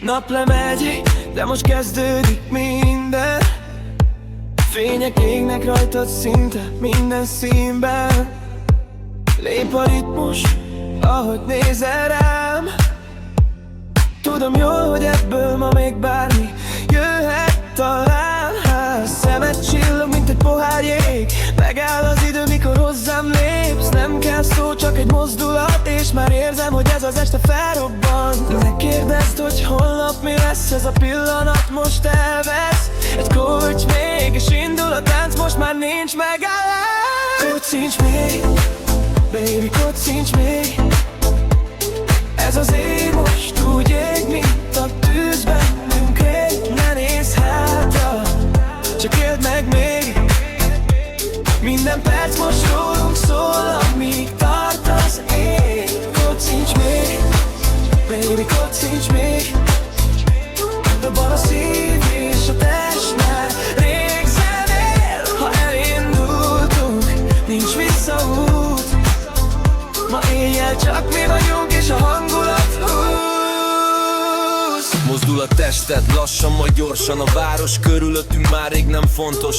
nap lemegy, de most kezdődik minden. Fények égnek rajtad szinte minden színben. Lép a ritmus, ahogy nézel rám. Tudom jól, hogy ebből ma még bármi jöhet talán. Szemed csillog, mint egy pohár jég. Megáll az idő, mikor hozzám lépsz. Nem kell szó, csak egy mozdulat, és már érzem, hogy ez az este felrobban. Ne kérdezd, hogy holnap mi lesz, ez a pillanat most elvesz. Egy kulcs még, és indul a tánc, most már nincs megállás. Kocincs még, baby, kocincs még. Ez az ég most úgy ég, mint a tűz bennünk rég. Ne nézz hátra, csak éld meg még. Minden perc most rólunk szól, amíg tart az ég. Kocincs még, baby, kocincs még. Dobban a szív és a test már rég zenél. Ha elindultunk, nincs visszaút. Ma éjjel csak mi vagyunk és a hangulat húz. Mozdul a tested, lassan majd gyorsan. A város körülöttünk már rég nem fontos.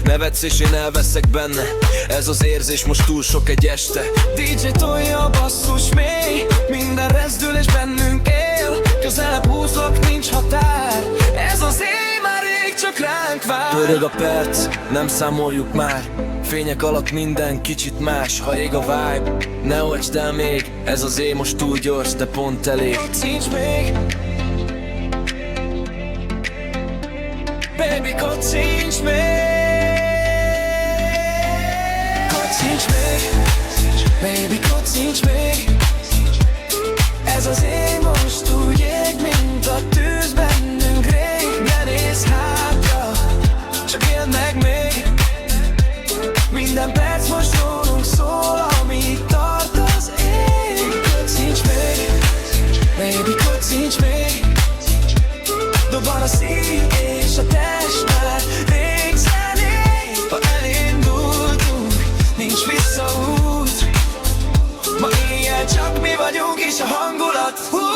Nevetsz és én elveszek benne. Ez az érzés most túl sok egy este. DJ tolja a basszus mély. Minden rezdül és bennünk él. Közelebb húzlak, nincs határ. Ez az éj már rég csak ránk vár. Pörög a perc, nem számoljuk már. Fények alatt minden kicsit más. Ha ég a vibe, ne oltsd el még. Ez az éj most túl gyors, de pont elég. Kocincs még, baby, kocincs még. Kocincs még, baby, kocincs még. Ez az éj most úgy ég, mint a tűz bennünk rég. Ne nézz hátra, csak éld meg még. Minden perc most rólunk szól, amíg tart az ég. Kocincs még, baby, kocincs még. Dobban a szív és a test már rég zenél. Ha elindultunk, nincs visszaút. Ma éjjel csak mi vagyunk és a hangulat húz.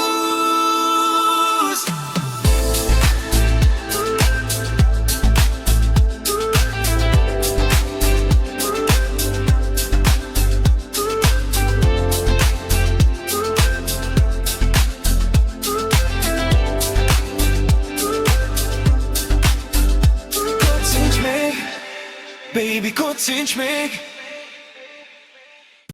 Baby, kocincs még.